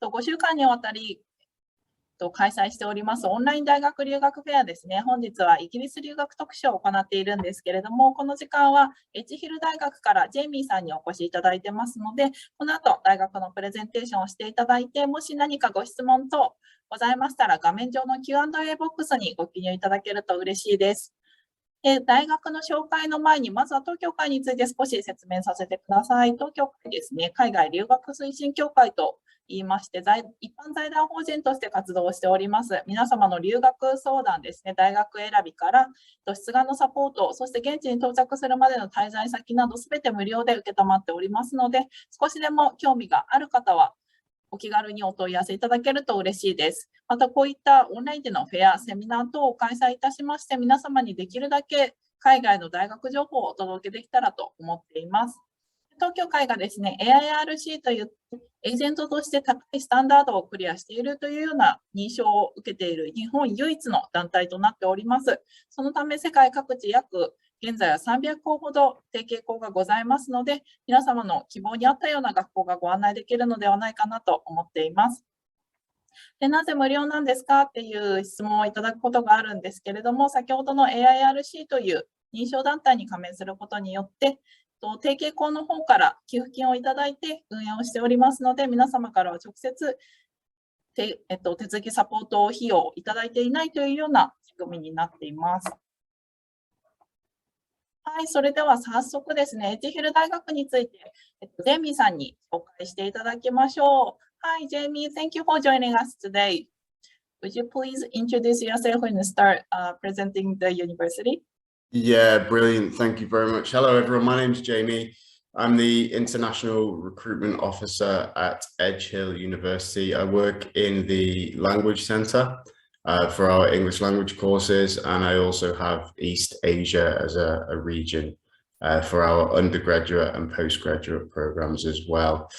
5週間にわたり開催しておりますオンライン大学留学フェアですね。本日はイギリス留学特集を行っているんですけれども、この時間はエッジヒル大学からジェイミーさんにお越しいただいてますので、この後大学のプレゼンテーションをしていただいて、もし何かご質問等ございましたら、画面上の Q&A ボックスにご記入いただけると嬉しいです。大学の紹介の前に、まずは東京会について少し説明させてください。東京会ですね、海外留学推進協会と言いまして、一般財団法人として活動をしております。皆様の留学相談ですね、大学選びから出願のサポート、そして現地に到着するまでの滞在先など、すべて無料で受けたまっておりますので、少しでも興味がある方は、お気軽にお問い合わせいただけると嬉しいです。また、こういったオンラインでのフェア、セミナー等を開催いたしまして、皆様にできるだけ海外の大学情報をお届けできたらと思っています。東京会がですね、AIRC というエージェントとして高いスタンダードをクリアしているというような認証を受けている日本唯一の団体となっております。そのため、世界各地現在は300校ほど提携校がございますので、皆様の希望に合ったような学校がご案内できるのではないかなと思っています。で、なぜ無料なんですかっていう質問をいただくことがあるんですけれども、先ほどの AIRC という認証団体に加盟することによって、提携校の方から給付金をいただいて運営をしておりますので、皆様からは直接手続きサポート費用をいただいていないというような仕組みになっています。はい、それでは早速ですね、エッジヒル大学について、ジェイミーさんに紹介していただきましょう。Hi, Jamie, thank you for joining us today. Would you please introduce yourself and start presenting the university? Yeah, brilliant. Thank you very much. Hello, everyone. My name is Jamie. I'm the International Recruitment Officer at Edge Hill University. I work in the Language Centre for our English language courses, and I also have East Asia as a region for our undergraduate and postgraduate programs as well.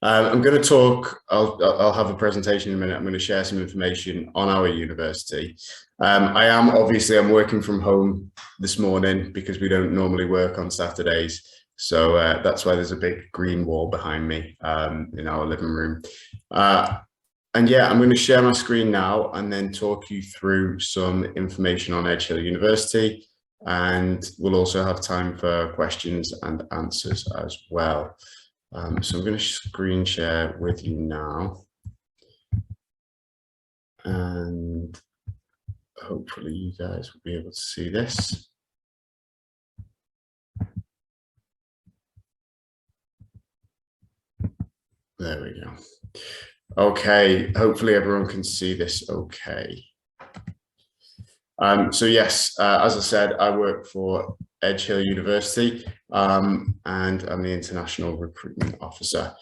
I'm going to talk, I'll have a presentation in a minute. I'm going to share some information on our university. I'm working from home this morning because we don't normally work on Saturdays. So that's why there's a big green wall behind me in our living room. And yeah, I'm going to share my screen now and then talk you through some information on Edge Hill University. And we'll also have time for questions and answers as well. So I'm going to screen share with you now. And hopefully you guys will be able to see this. There we go. Okay, hopefully everyone can see this okay. So yes, as I said, I work for Edge Hill University and I'm the International Recruitment Officer.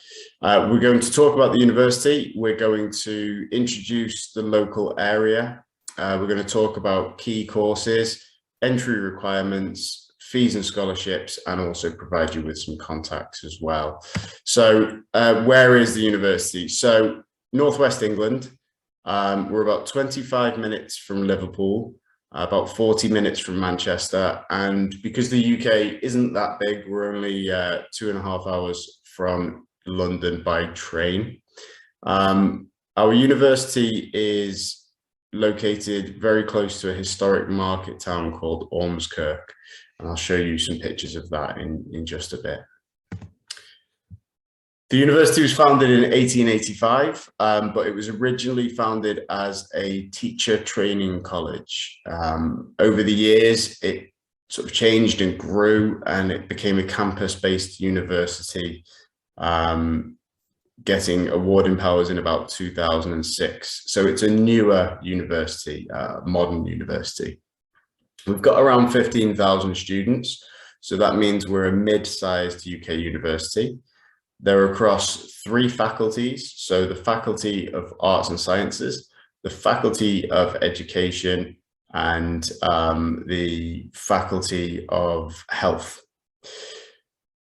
We're going to talk about the university. We're going to introduce the local area. We're going to talk about key courses, entry requirements, fees and scholarships, and also provide you with some contacts as well. So where is the university? So Northwest England. We're about 25 minutes from Liverpool, about 40 minutes from Manchester. And because the UK isn't that big, we're only 2.5 hours from London by train. Our university is located very close to a historic market town called Ormskirk. And I'll show you some pictures of that in just a bit. The university was founded in 1885, but it was originally founded as a teacher training college. Over the years, it sort of changed and grew, and it became a campus-based university, getting awarding powers in about 2006. So it's a newer university, modern university. We've got around 15,000 students, so that means we're a mid-sized UK university. They're across 3 faculties, so the Faculty of Arts and Sciences, the Faculty of Education, and the Faculty of Health.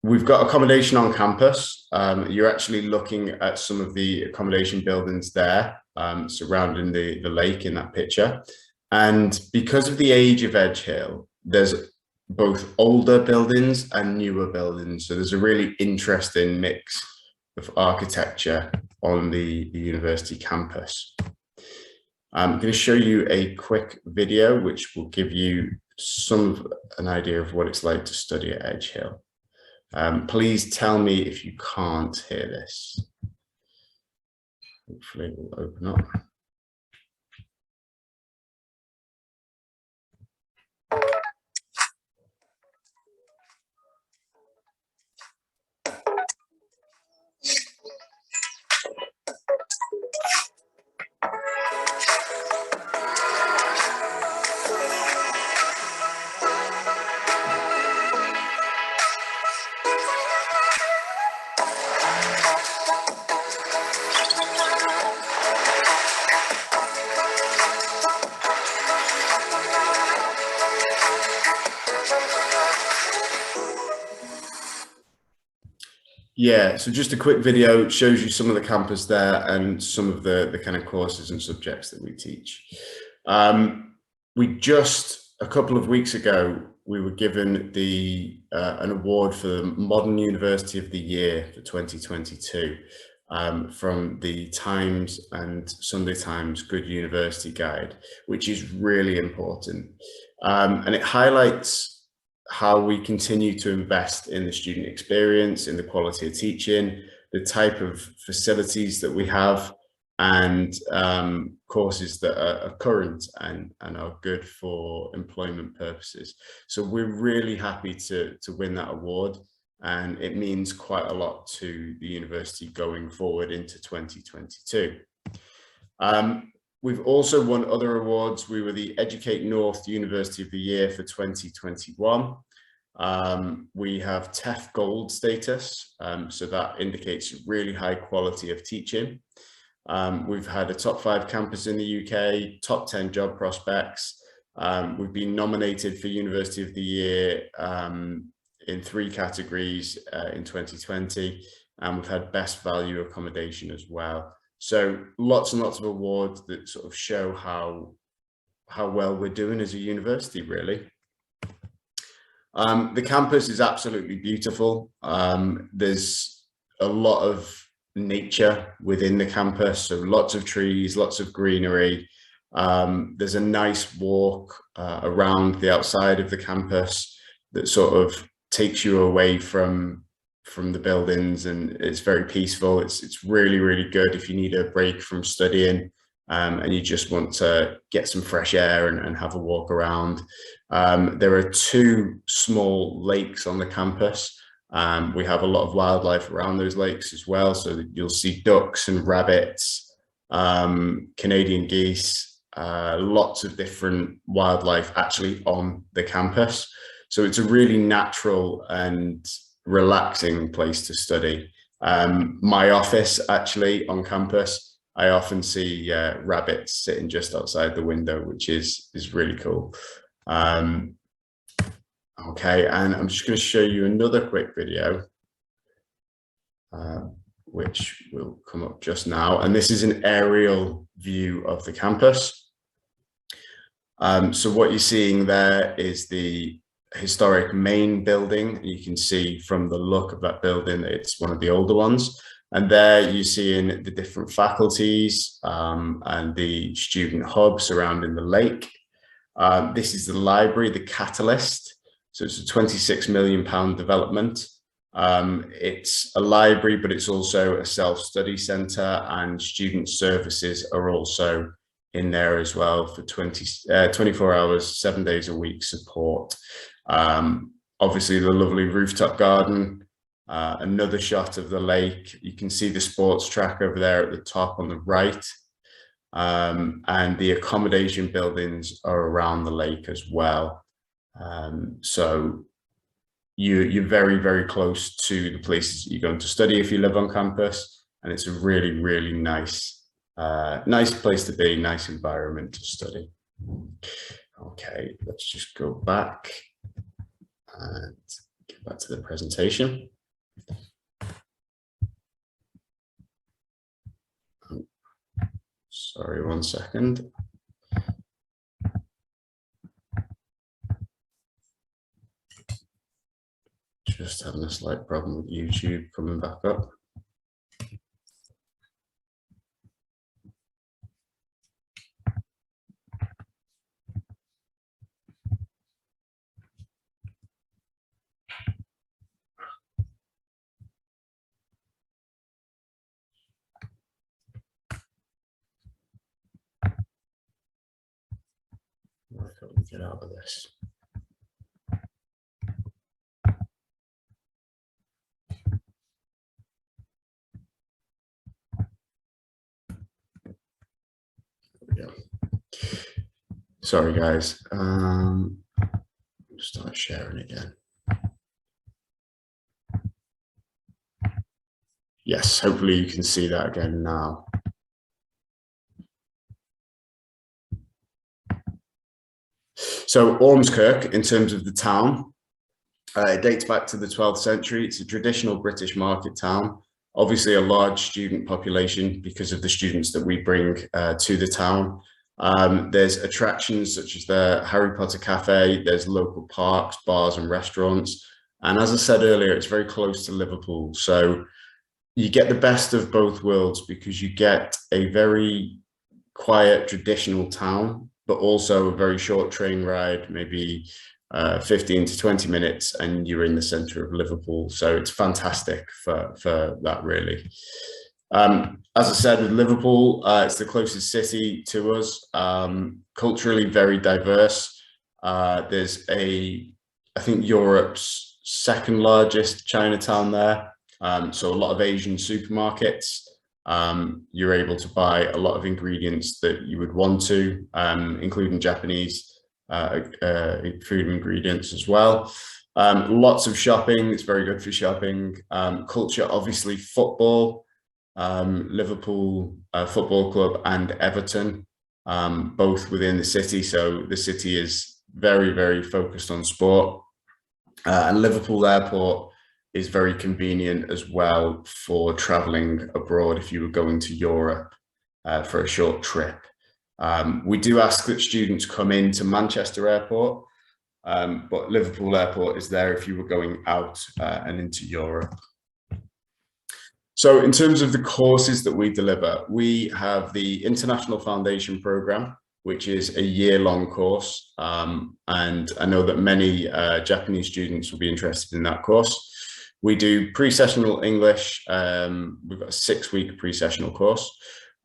We've got accommodation on campus. You're actually looking at some of the accommodation buildings there, surrounding the lake in that picture. And because of the age of Edge Hill, there's both older buildings and newer buildings. So there's a really interesting mix of architecture on the university campus. I'm going to show you a quick video which will give you an idea of what it's like to study at Edge Hill. Please tell me if you can't hear this. Hopefully it will open up. Yeah, so just a quick video shows you some of the campus there and some of the kind of courses and subjects that we teach. We just, a couple of weeks ago, we were given an award for the Modern University of the Year for 2022 from the Times and Sunday Times Good University Guide, which is really important. And it highlights how we continue to invest in the student experience, in the quality of teaching, the type of facilities that we have, and courses that are current and are good for employment purposes. So we're really happy to win that award, and it means quite a lot to the university going forward into 2022. We've also won other awards. We were the Educate North University of the Year for 2021. We have TEF Gold status, so that indicates really high quality of teaching. We've had a top 5 campus in the UK, top 10 job prospects. We've been nominated for University of the Year in 3 categories in 2020, and we've had best value accommodation as well. So lots and lots of awards that sort of show how well we're doing as a university, really. The campus is absolutely beautiful. There's a lot of nature within the campus, so lots of trees, lots of greenery. There's a nice walk around the outside of the campus that sort of takes you away from the buildings, and it's very peaceful. It's really, really good if you need a break from studying and you just want to get some fresh air and have a walk around. There are 2 small lakes on the campus. We have a lot of wildlife around those lakes as well, so you'll see ducks and rabbits, Canadian geese, lots of different wildlife actually on the campus. So it's a really natural and relaxing place to study. My office actually on campus, I often see rabbits sitting just outside the window, which is really cool. Okay, and I'm just going to show you another quick video, which will come up just now. And this is an aerial view of the campus. So what you're seeing there is the historic main building. You can see from the look of that building, it's one of the older ones. And there you see in the different faculties and the student hub surrounding the lake. This is the library, the Catalyst. So it's a £26 million development. It's a library, but it's also a self-study centre, and student services are also in there as well for 24 hours, 7 days a week support. Obviously the lovely rooftop garden, another shot of the lake. You can see the sports track over there at the top on the right. And the accommodation buildings are around the lake as well. So you're very, very close to the places that you're going to study if you live on campus. And it's a really, really nice place to be, nice environment to study. Okay, let's just go back and get back to the presentation. Sorry, 1 second. Just having a slight problem with YouTube coming back up. How do we get out of this? There we go. Sorry, guys. Start sharing again. Yes, hopefully you can see that again now. So Ormskirk, in terms of the town, it dates back to the 12th century. It's a traditional British market town, obviously a large student population because of the students that we bring to the town. There's attractions such as the Harry Potter Cafe, there's local parks, bars and restaurants. And as I said earlier, it's very close to Liverpool. So you get the best of both worlds because you get a very quiet, traditional town, but also a very short train ride, maybe 15 to 20 minutes, and you're in the center of Liverpool. So it's fantastic for that, really. As I said, with Liverpool, it's the closest city to us, culturally very diverse. There's I think Europe's second largest Chinatown there. So a lot of Asian supermarkets. You're able to buy a lot of ingredients that you would want to, including Japanese food ingredients as well. Lots of shopping. It's very good for shopping. Culture, obviously football. Liverpool Football Club and Everton, both within the city. So the city is very, very focused on sport. And Liverpool Airport is very convenient as well for traveling abroad if you were going to Europe for a short trip. We do ask that students come into Manchester Airport, but Liverpool Airport is there if you were going out and into Europe. So in terms of the courses that we deliver, we have the International Foundation Program, which is a year-long course. And I know that many Japanese students will be interested in that course. We do pre-sessional English. We've got a 6-week pre-sessional course,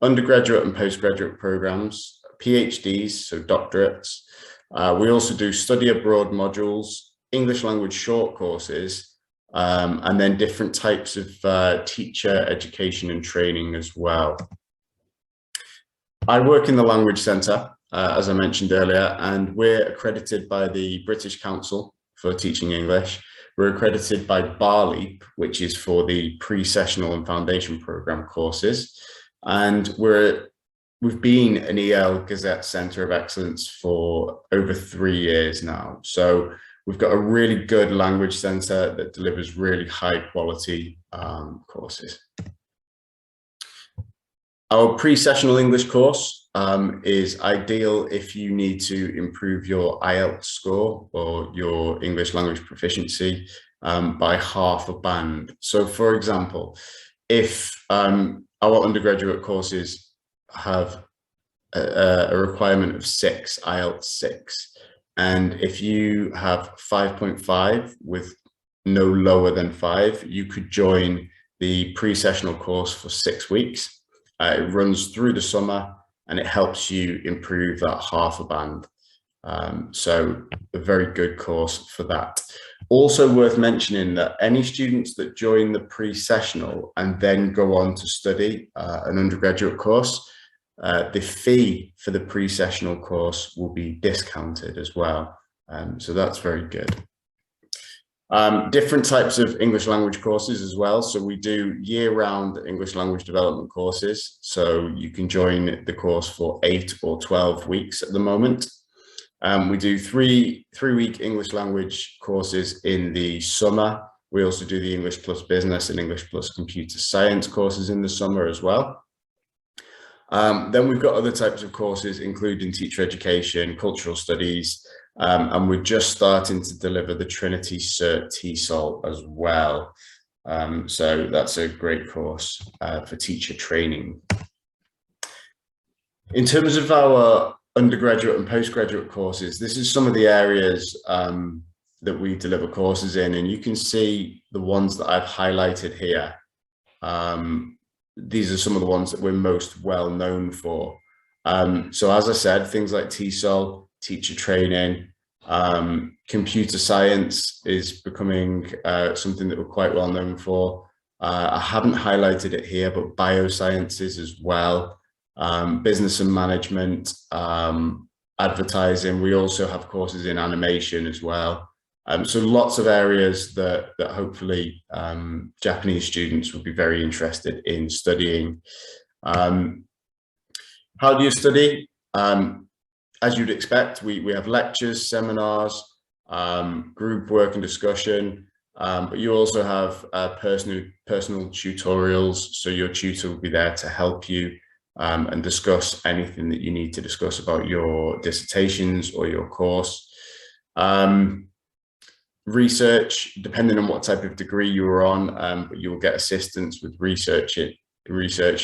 undergraduate and postgraduate programs, PhDs, so doctorates. We also do study abroad modules, English language short courses, and then different types of teacher education and training as well. I work in the Language Centre, as I mentioned earlier, and we're accredited by the British Council for Teaching English. We're accredited by BARLEAP, which is for the pre-sessional and foundation programme courses. And we've been an EL Gazette Centre of Excellence for over 3 years now. So we've got a really good language centre that delivers really high quality courses. Our pre-sessional English course is ideal if you need to improve your IELTS score or your English language proficiency by half a band. So for example, if our undergraduate courses have a requirement of 6, IELTS 6, and if you have 5.5 with no lower than 5, you could join the pre-sessional course for 6 weeks. It runs through the summer and it helps you improve that half a band. So a very good course for that. Also worth mentioning that any students that join the pre-sessional and then go on to study an undergraduate course, the fee for the pre-sessional course will be discounted as well. So that's very good. Different types of English language courses as well. So we do year-round English language development courses. So you can join the course for 8 or 12 weeks at the moment. We do three-week English language courses in the summer. We also do the English plus business and English plus computer science courses in the summer as well. Then we've got other types of courses, including teacher education, cultural studies, and we're just starting to deliver the Trinity Cert TESOL as well. So that's a great course for teacher training. In terms of our undergraduate and postgraduate courses, this is some of the areas that we deliver courses in, and you can see the ones that I've highlighted here. These are some of the ones that we're most well known for. So as I said, things like TESOL, teacher training. Computer science is becoming something that we're quite well known for. I haven't highlighted it here, but biosciences as well, business and management, advertising. We also have courses in animation as well. So lots of areas that hopefully Japanese students would be very interested in studying. How do you study? As you'd expect, we have lectures, seminars, group work and discussion, but you also have personal tutorials. So your tutor will be there to help you and discuss anything that you need to discuss about your dissertations or your course. Research, depending on what type of degree you are on, but you will get assistance with research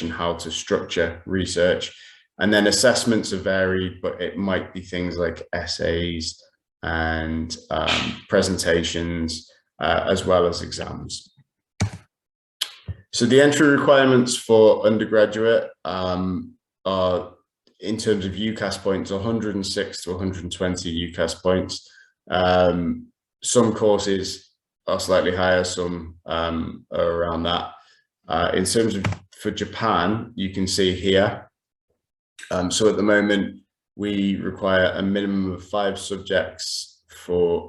and how to structure research. And then assessments are varied, but it might be things like essays and presentations, as well as exams. So the entry requirements for undergraduate are, in terms of UCAS points, 106 to 120 UCAS points. Some courses are slightly higher, some are around that. In terms of for Japan, you can see here. So at the moment, we require a minimum of 5 subjects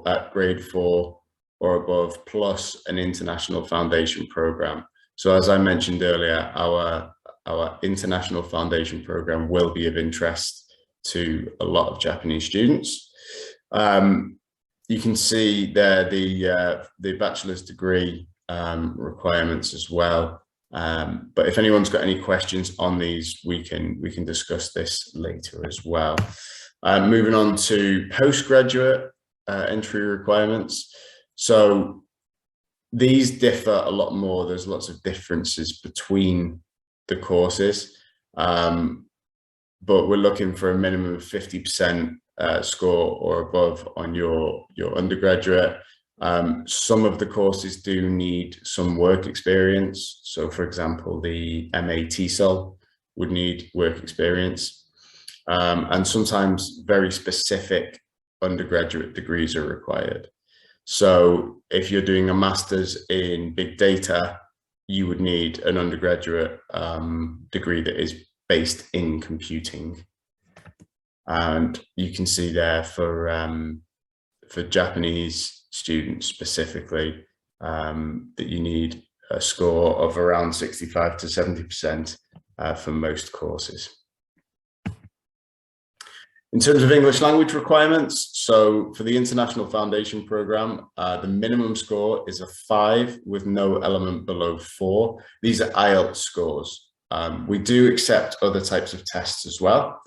at grade 4 or above, plus an international foundation program. So as I mentioned earlier, our international foundation program will be of interest to a lot of Japanese students. You can see there the bachelor's degree requirements as well. But if anyone's got any questions on these, we can discuss this later as well. Moving on to postgraduate entry requirements. So these differ a lot more. There's lots of differences between the courses, but we're looking for a minimum of 50% score or above on your undergraduate. Some of the courses do need some work experience. So for example, the MA TESOL would need work experience. And sometimes very specific undergraduate degrees are required. So if you're doing a master's in big data, you would need an undergraduate degree that is based in computing. And you can see there for Japanese students specifically, that you need a score of around 65 to 70% for most courses. In terms of English language requirements, so for the International Foundation Program, the minimum score is a 5 with no element below 4. These are IELTS scores. We do accept other types of tests as well,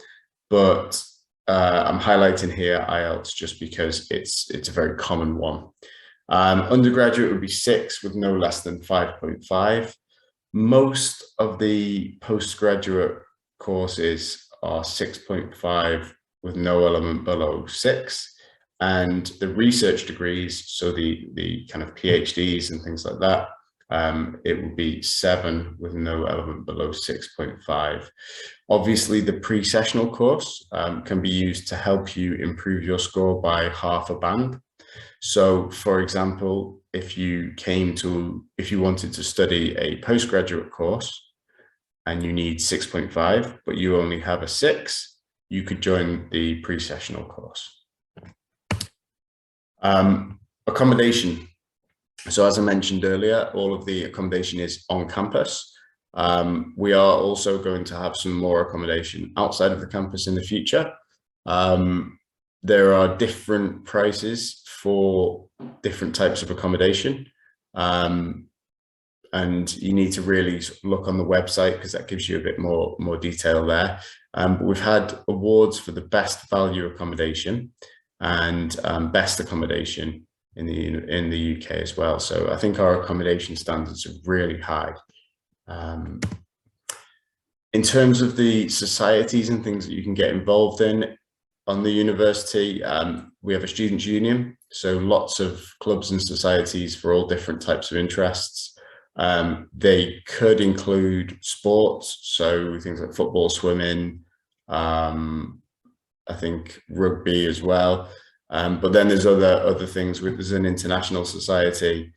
but I'm highlighting here IELTS just because it's a very common one. Undergraduate would be 6 with no less than 5.5. Most of the postgraduate courses are 6.5 with no element below 6. And the research degrees, so the kind of PhDs and things like that, it would be 7 with no element below 6.5. Obviously, the pre-sessional course can be used to help you improve your score by half a band. So, for example, if you wanted to study a postgraduate course and you need 6.5, but you only have a 6, you could join the pre-sessional course. Accommodation. So as I mentioned earlier, all of the accommodation is on campus. We are also going to have some more accommodation outside of the campus in the future. There are different prices for different types of accommodation. And you need to really look on the website because that gives you a bit more detail there. But we've had awards for the best value accommodation and best accommodation in the UK as well. So I think our accommodation standards are really high. In terms of the societies and things that you can get involved in on the university, we have a students' union, so lots of clubs and societies for all different types of interests. They could include sports, so things like football, swimming, I think rugby as well. But then there's other things. There's an international society,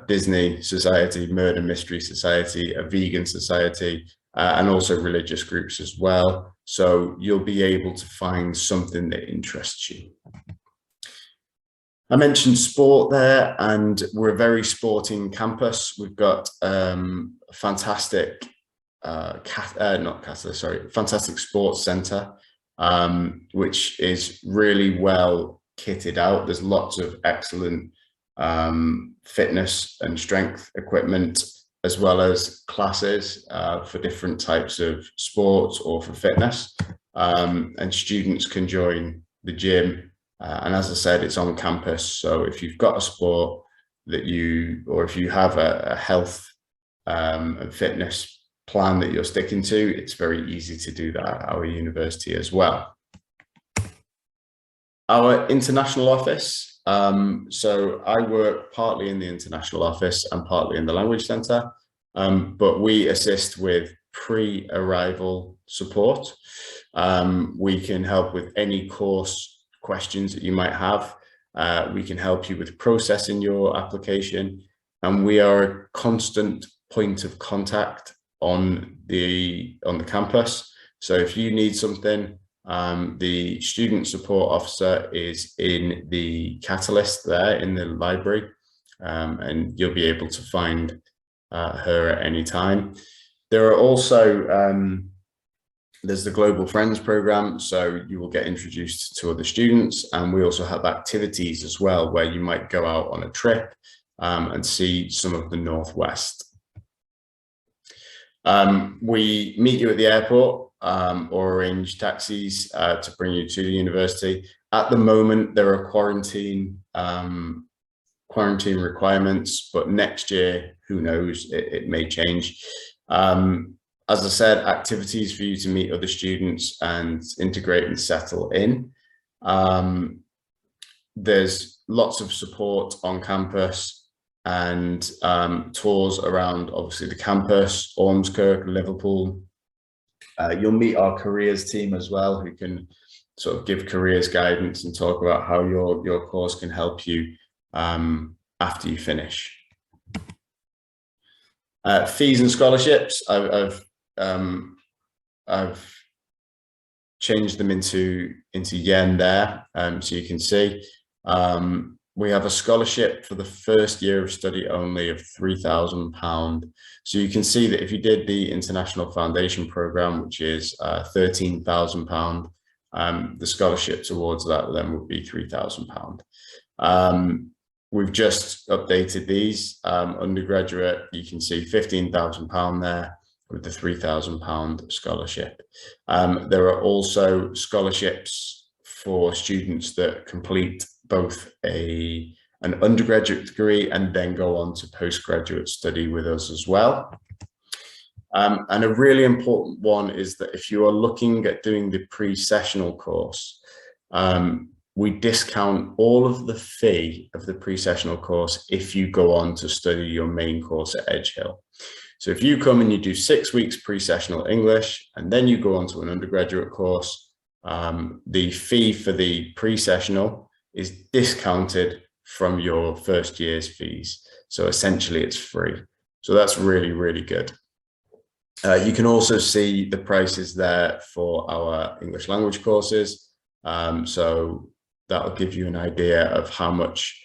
Disney Society, Murder Mystery Society, a vegan society, and also religious groups as well. So you'll be able to find something that interests you. I mentioned sport there, and we're a very sporting campus. We've got fantastic, fantastic sports centre, which is really well kitted out. There's lots of excellent fitness and strength equipment, as well as classes for different types of sports or for fitness. And students can join the gym. And as I said, it's on campus. So if you've got a sport that or if you have a health and fitness plan that you're sticking to, it's very easy to do that at our university as well. Our international office. So I work partly in the international office and partly in the language centre, but we assist with pre-arrival support. We can help with any course questions that you might have. We can help you with processing your application, and we are a constant point of contact on the campus. So if you need something, the student support officer is in the catalyst there in the library, and you'll be able to find her at any time. There are also there's the Global Friends program, so you will get introduced to other students, and we also have activities as well where you might go out on a trip and see some of the Northwest. We meet you at the airport or arrange taxis to bring you to the university. At the moment, there are quarantine requirements, but next year, who knows, it may change. As I said, activities for you to meet other students and integrate and settle in. There's lots of support on campus and tours around, obviously, the campus, Ormskirk, Liverpool. You'll meet our careers team as well, who can sort of give careers guidance and talk about how your course can help you after you finish. Fees and scholarships, I've changed them into yen there, so you can see. We have a scholarship for the first year of study only of £3,000. So you can see that if you did the International Foundation Programme, which is £13,000, the scholarship towards that then would be £3,000. We've just updated these. Undergraduate, you can see £15,000 there with the £3,000 scholarship. There are also scholarships for students that complete both an undergraduate degree and then go on to postgraduate study with us as well. And a really important one is that if you are looking at doing the pre-sessional course, we discount all of the fee of the pre-sessional course if you go on to study your main course at Edge Hill. So if you come and you do 6 weeks pre-sessional English, and then you go on to an undergraduate course, the fee for the pre-sessional is discounted from your first year's fees. So essentially it's free. So that's really, really good. You can also see the prices there for our English language courses. So that'll give you an idea of how much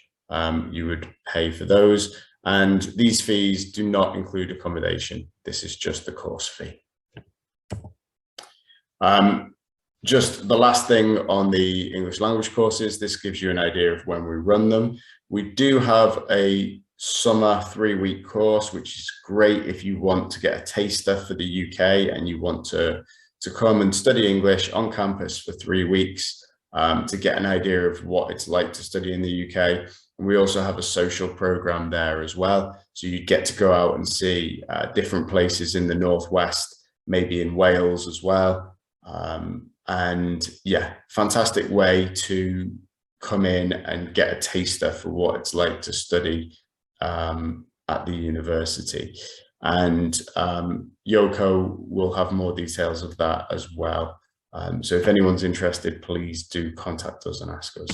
you would pay for those. And these fees do not include accommodation. This is just the course fee. Just the last thing on the English language courses, this gives you an idea of when we run them. We do have a summer 3-week course, which is great if you want to get a taster for the UK and you want to come and study English on campus for 3 weeks to get an idea of what it's like to study in the UK. And we also have a social program there as well. So you get to go out and see different places in the Northwest, maybe in Wales as well. And yeah, fantastic way to come in and get a taster for what it's like to study at the university. And Yoko will have more details of that as well. So if anyone's interested, please do contact us and ask us.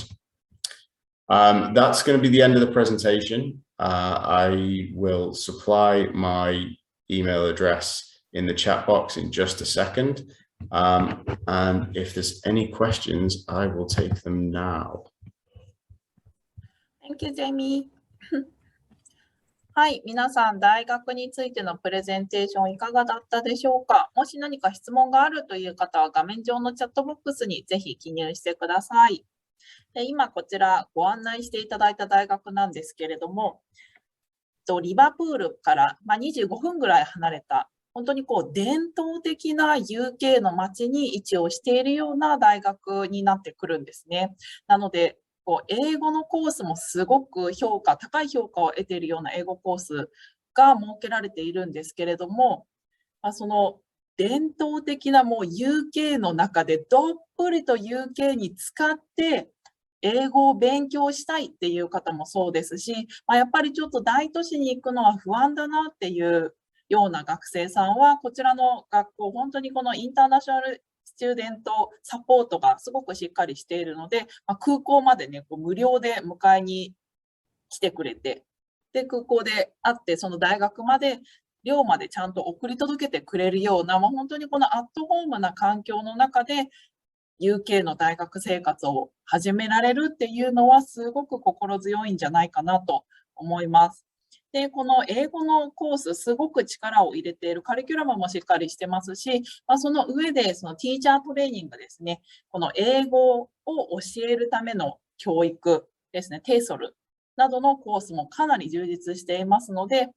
That's going to be the end of the presentation. I will supply my email address in the chat box in just a second. And if there's any questions, I will take them now. Thank you, Jamie. はい、皆さん、大学についてのプレゼンテーションいかがだったでしょうか。もし何か質問があるという方は、画面上のチャットボックスにぜひ記入してください。で今、こちらご案内していただいた大学なんですけれども、リバプールから25分ぐらい離れた、本当に伝統的な UK の街に位置をしているような大学になってくるんですね。なので、英語のコースもすごく高い評価を得ているような英語コースが設けられているんですけれども、その伝統的なもう UK の中でどっぷりと UK に使って英語を勉強したいっていう方もそうですし、やっぱりちょっと大都市に行くのは不安だなっていうような学生さんは、こちらの学校、本当にこのインターナショナルスチューデントサポートがすごくしっかりしているので、空港までね、無料で迎えに来てくれて、で、空港で会って、その大学まで、寮までちゃんと送り届けてくれるような、本当にこのアットホームな環境の中で、UK の大学生活を始められるっていうのは、すごく心強いんじゃないかなと思います。で、この英語のコース、すごく力を入れている、カリキュラムもしっかりしてますし、その上で、そのティーチャートレーニングですね、この英語を教えるための教育ですね、テイソルなどのコースもかなり充実していますので、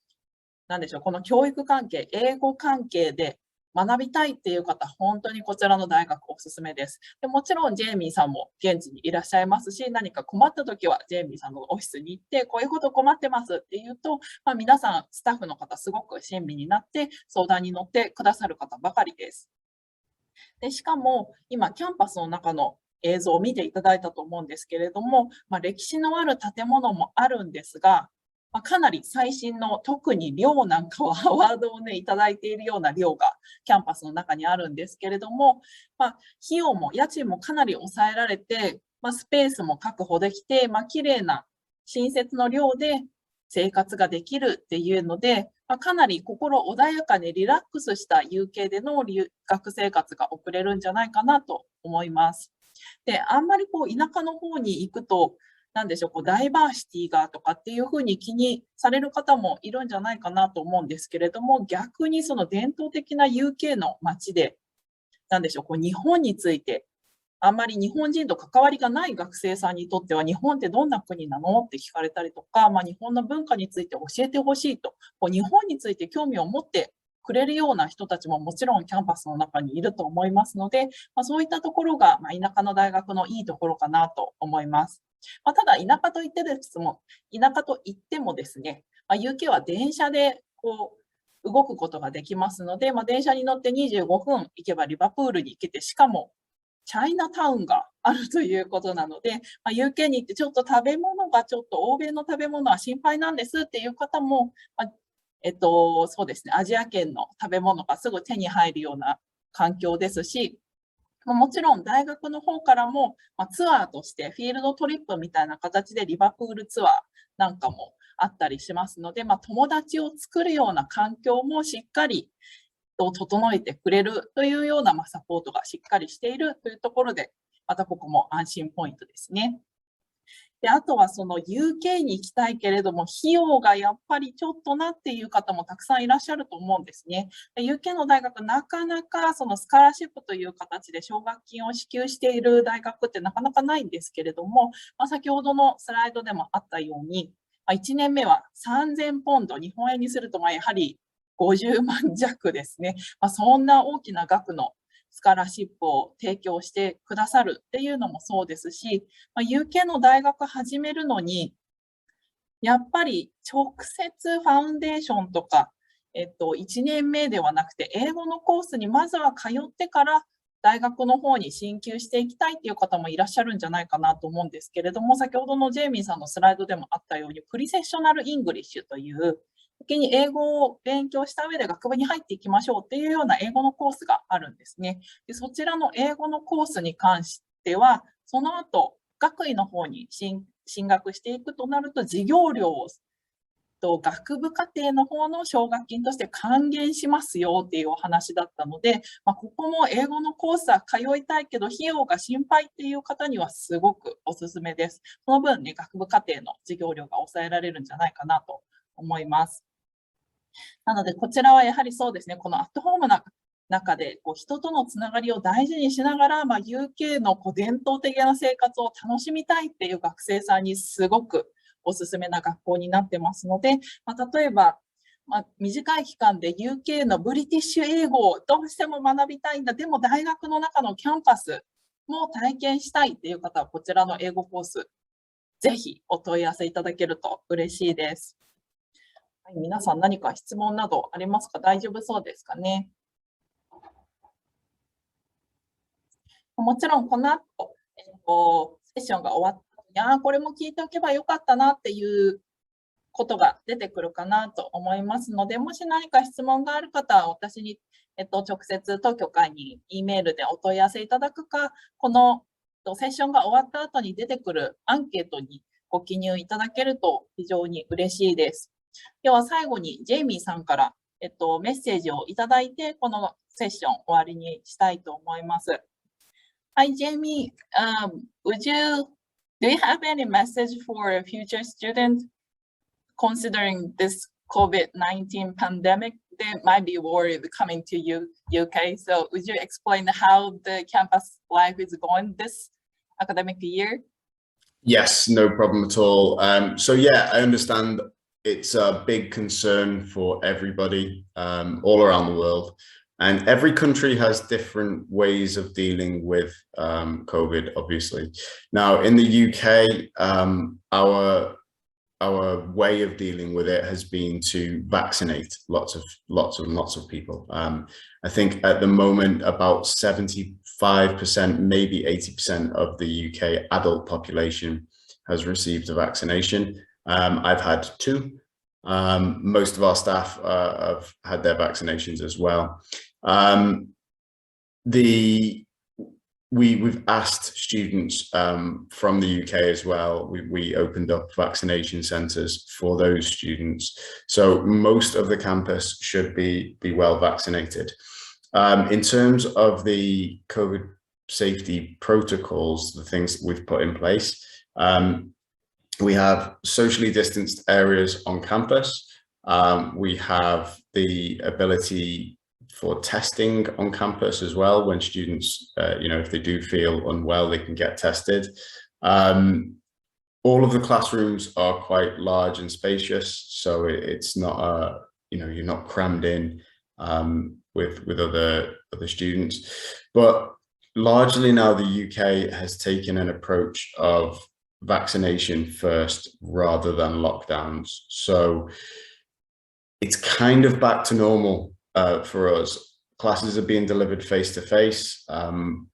なんでしょう、この教育関係、英語関係で学びたいっていう方、本当にこちらの大学おすすめです。でもちろんジェイミーさんも現地にいらっしゃいますし、何か困った時はジェイミーさんのオフィスに行って、こういうこと困ってますっていうと、皆さん、スタッフの方、すごく親身になって相談に乗ってくださる方ばかりです。でしかも、今、キャンパスの中の映像を見ていただいたと思うんですけれども、歴史のある建物もあるんですが、かなり最新の、特に寮なんかはアワードをね、いただいているような寮がキャンパスの中にあるんですけれども、費用も家賃もかなり抑えられて、スペースも確保できて、綺麗な新設の寮で生活ができるっていうので、かなり心穏やかにリラックスした UK での留学生活が送れるんじゃないかなと思います。で、あんまり田舎の方に行くと、なんでしょう、ダイバーシティがとかっていうふうに気にされる方もいるんじゃないかなと思うんですけれども、逆にその伝統的な UK の街で、なんでしょう、日本について、あんまり日本人と関わりがない学生さんにとっては、日本ってどんな国なのって聞かれたりとか、日本の文化について教えてほしいと、日本について興味を持ってくれるような人たちももちろんキャンパスの中にいると思いますので、そういったところが田舎の大学のいいところかなと思います。ただ田舎といってもですね、UK は電車で動くことができますので、電車に乗って25分行けばリバプールに行けて、しかもチャイナタウンがあるということなので、UK に行ってちょっと食べ物がちょっと欧米の食べ物は心配なんですっていう方も、そうですね、アジア圏の食べ物がすぐ手に入るような環境ですし、もちろん大学の方からもツアーとしてフィールドトリップみたいな形でリバプールツアーなんかもあったりしますので、友達を作るような環境もしっかり整えてくれるというようなサポートがしっかりしているというところで、またここも安心ポイントですね。で、あとはその UK に行きたいけれども、費用がやっぱりちょっとなっていう方もたくさんいらっしゃると思うんですね。UK の大学、なかなかそのスカラシップという形で奨学金を支給している大学ってなかなかないんですけれども、先ほどのスライドでもあったように、1年目は3000ポンド、日本円にするとやはり50万弱ですね。そんな大きな額のスカラシップを提供してくださるっていうのもそうですし、UK の大学始めるのに、やっぱり直接ファウンデーションとか、1年目ではなくて、英語のコースにまずは通ってから大学の方に進級していきたいっていう方もいらっしゃるんじゃないかなと思うんですけれども、先ほどのジェイミーさんのスライドでもあったように、プリセッショナルイングリッシュという先に英語を勉強した上で学部に入っていきましょうっていうような英語のコースがあるんですね。でそちらの英語のコースに関しては、その後、学位の方に進学していくとなると、授業料を学部課程の方の奨学金として還元しますよっていうお話だったので、ここも英語のコースは通いたいけど費用が心配っていう方にはすごくおすすめです。その分ね、学部課程の授業料が抑えられるんじゃないかなと思います。なので、こちらはやはりそうですね、このアットホームな中で人とのつながりを大事にしながら、UK の伝統的な生活を楽しみたいっていう学生さんにすごくおすすめな学校になってますので、例えば、短い期間で UK のブリティッシュ英語をどうしても学びたいんだ、でも大学の中のキャンパスも体験したいっていう方は、こちらの英語コース、ぜひお問い合わせいただけると嬉しいです。はい、皆さん何か質問などありますか？大丈夫そうですかね。もちろんこの後、セッションが終わった後に、これも聞いておけばよかったなっていうことが出てくるかなと思いますので、もし何か質問がある方は私に、直接当協会に E メールでお問い合わせいただくか、このセッションが終わった後に出てくるアンケートにご記入いただけると非常に嬉しいです。では最後にジェイミーさんから、メッセージをいただいて、このセッション終わりにしたいと思います。Hi, Jamie. Do you have any message for future students considering this COVID-19 pandemic? They might be worried coming to UK. So would you explain how the campus life is going this academic year? Yes, no problem at all. So yeah, I understand it's a big concern for everybody all around the world. And every country has different ways of dealing with COVID, obviously. Now, in the UK, our way of dealing with it has been to vaccinate lots of people. I think at the moment, about 75%, maybe 80% of the UK adult population has received a vaccination. I've had 2. Most of our staff have had their vaccinations as well. We've asked students from the UK as well. We opened up vaccination centres for those students. So most of the campus should be well vaccinated. In terms of the COVID safety protocols, the things that we've put in place, we have socially distanced areas on campus. We have the ability for testing on campus as well. When students, if they do feel unwell, they can get tested. All of the classrooms are quite large and spacious, so it's not you're not crammed in with other students. But largely now the UK has taken an approach of vaccination first rather than lockdowns. So it's kind of back to normal for us. Classes are being delivered face-to-face.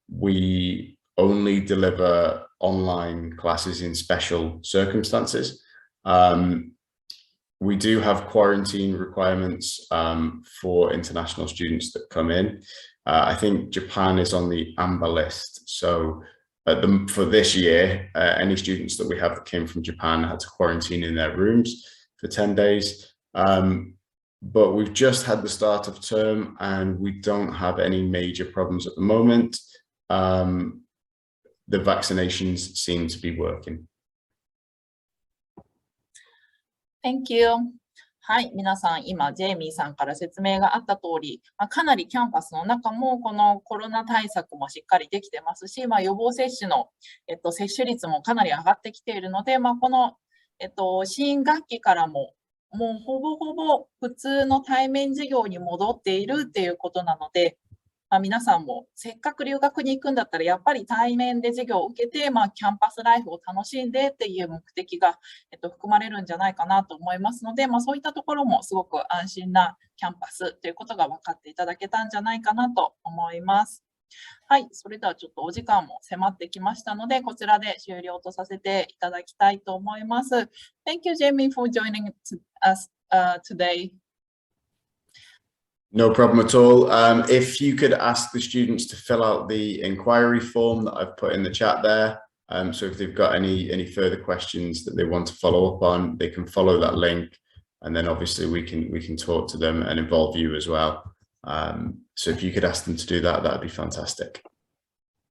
We only deliver online classes in special circumstances. We do have quarantine requirements for international students that come in. I think Japan is on the amber list. So for this year, any students that we have that came from Japan had to quarantine in their rooms for 10 days. But we've just had the start of term and we don't have any major problems at the moment. The vaccinations seem to be working. Thank you. はい、皆さん、今、ジェイミーさんから説明があった通り、かなりキャンパスの中もこのコロナ対策もしっかりできてますし、予防接種の、接種率もかなり上がってきているので、この、新学期からもうほぼほぼ普通の対面授業に戻っているっていうことなので、皆さんもせっかく留学に行くんだったらやっぱり対面で授業を受けて、キャンパスライフを楽しんでっていう目的が、含まれるんじゃないかなと思いますので、そういったところもすごく安心なキャンパスということが分かっていただけたんじゃないかなと思います。はい、それではちょっとお時間も迫ってきましたので、こちらで終了とさせていただきたいと思います。Thank you, Jamie, for joining us today. No problem at all. If you could ask the students to fill out the inquiry form that I've put in the chat there. So if they've got any further questions that they want to follow up on, they can follow that link, and then obviously we can talk to them and involve you as well. So if you could ask them to do that, that'd be fantastic.